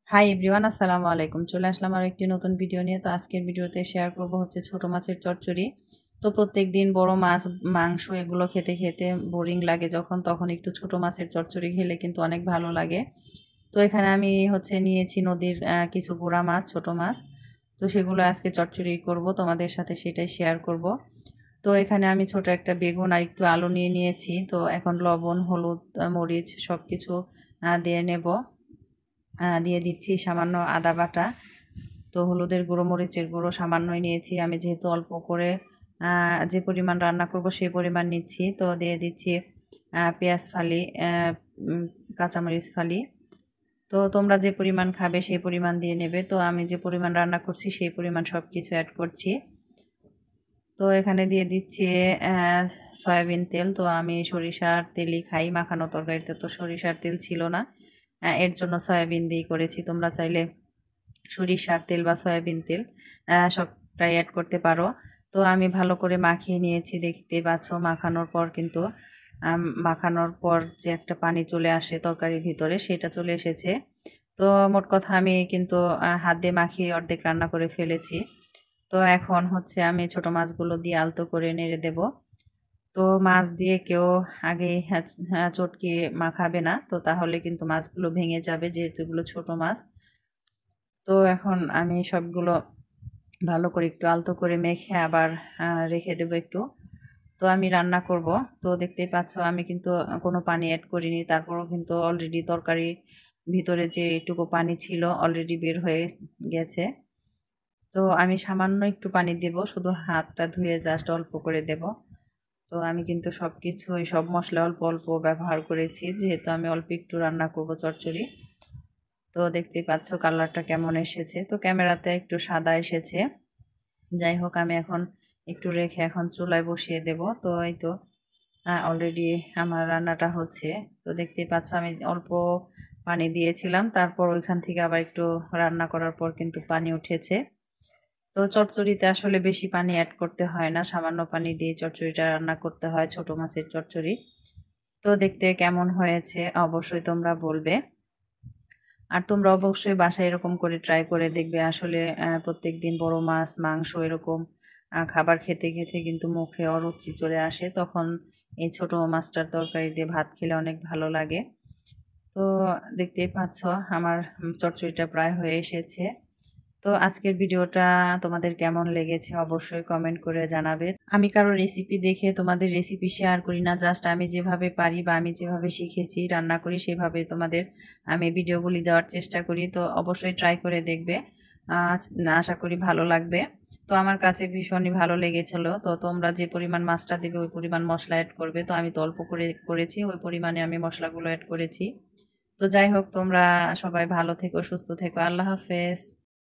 Hi everyone, আসসালামু আলাইকুম। চলে আসলাম আর একটি নতুন ভিডিও নিয়ে। তো আজকের ভিডিওতে শেয়ার করব হচ্ছে ছোট মাছের চচ্চড়ি। তো প্রত্যেক দিন বড় মাছ, মাংস এগুলো খেতে খেতে বোরিং লাগে যখন, তখন একটু ছোট মাছের চচ্চড়ি খেলে কিন্তু অনেক ভালো লাগে। তো এখানে আমি হচ্ছে নিয়েছি নদীর কিছু গুড়া মাছ, ছোট মাছ। তো সেগুলো আজকে চচ্চড়ি করব, তোমাদের সাথে সেটাই শেয়ার করব। তো এখানে আমি ছোট একটা বেগুন আর একটু আলু নিয়ে নিয়েছি। তো এখন লবণ, হলুদ, মরিচ সব কিছু দিয়ে নেব। দিয়ে দিচ্ছি সামান্য আদা বাটা। তো হলুদের গুঁড়ো, মরিচের গুঁড়ো সামান্যই নিয়েছি আমি, যেহেতু অল্প করে যে পরিমাণ রান্না করব সেই পরিমাণ নিচ্ছি। তো দিয়ে দিচ্ছি পেঁয়াজ ফালি, কাঁচামরিচ ফালি। তো তোমরা যে পরিমাণ খাবে সেই পরিমাণ দিয়ে নেবে। তো আমি যে পরিমাণ রান্না করছি সেই পরিমাণ সব কিছু অ্যাড করছি। তো এখানে দিয়ে দিচ্ছি সয়াবিন তেল। তো আমি সরিষার তেলই খাই, মাখানো তরকারিতে তো সরিষার তেল ছিল না, এর জন্য সয়াবিন দিয়ে করেছি। তোমরা চাইলে সরিষার তেল বা সয়াবিন তেল সবটাই অ্যাড করতে পারো। তো আমি ভালো করে মাখিয়ে নিয়েছি, দেখতে পাচ্ছ। মাখানোর পর যে একটা পানি চলে আসে তরকারির ভিতরে, সেটা চলে এসেছে। তো মোট কথা আমি কিন্তু হাত দিয়ে মাখিয়ে অর্ধেক রান্না করে ফেলেছি। তো এখন হচ্ছে আমি ছোট মাছগুলো দিয়ে আলতো করে নেড়ে দেব। তো মাছ দিয়ে কেউ আগে চটকে মাখাবে না, তো তাহলে কিন্তু মাছগুলো ভেঙে যাবে, যেহেতু এগুলো ছোট মাছ। তো এখন আমি সবগুলো ভালো করে একটু আলতো করে মেখে আবার রেখে দেবো একটু। তো আমি রান্না করব। তো দেখতেই পাচ্ছ আমি কিন্তু কোনো পানি অ্যাড করিনি, তারপরও কিন্তু অলরেডি তরকারির ভিতরে যে এটুকু পানি ছিল অলরেডি বের হয়ে গেছে। তো আমি সামান্য একটু পানি দেব, শুধু হাতটা ধুয়ে জাস্ট অল্প করে দেব। তো আমি কিন্তু সব কিছু সব মশলা অল্প অল্প ব্যবহার করেছি, যেহেতু আমি অল্প একটু রান্না করব চচ্চড়ি। তো দেখতেই পাচ্ছ কালারটা কেমন এসেছে। তো ক্যামেরাতে একটু সাদা এসেছে, যাই হোক আমি এখন একটু রেখে এখন চুলায় বসিয়ে দেব। তো এই তো অলরেডি আমার রান্নাটা হচ্ছে। তো দেখতেই পাচ্ছ আমি অল্প পানি দিয়েছিলাম, তারপর ওইখান থেকে আবার একটু রান্না করার পর কিন্তু পানি উঠেছে। তো চচ্চড়িতে আসলে বেশি পানি অ্যাড করতে হয় না, সামান্য পানি দিয়ে চচ্চড়িটা রান্না করতে হয়, ছোট মাছের চচ্চড়ি। তো দেখতে কেমন হয়েছে অবশ্যই তোমরা বলবে। আর তোমরা অবশ্যই বাসায় এরকম করে ট্রাই করে দেখবে। আসলে প্রত্যেক দিন বড় মাছ, মাংস এরকম খাবার খেতে খেতে কিন্তু মুখে অরুচি চলে আসে, তখন এই ছোট মাছটার তরকারি দিয়ে ভাত খেলে অনেক ভালো লাগে। তো দেখতেই পাচ্ছ আমার চচ্চড়িটা প্রায় হয়ে এসেছে। তো আজকের ভিডিওটা তোমাদের কেমন লেগেছে অবশ্যই কমেন্ট করে জানাবে। আমি কারো রেসিপি দেখে তোমাদের রেসিপি শেয়ার করি না, জাস্ট আমি যেভাবে পারি বা আমি যেভাবে শিখেছি রান্না করি সেভাবে তোমাদের আমি ভিডিওগুলি দেওয়ার চেষ্টা করি। তো অবশ্যই ট্রাই করে দেখবে, আশা করি ভালো লাগবে। তো আমার কাছে ভীষণই ভালো লেগেছিল। তো তোমরা যে পরিমাণ মাছটা দেবে ওই পরিমাণ মশলা অ্যাড করবে। তো আমি তো অল্প করে করেছি, ওই পরিমাণে আমি মশলাগুলো অ্যাড করেছি। তো যাই হোক, তোমরা সবাই ভালো থেকো, সুস্থ থেকো। আল্লাহ হাফেজ।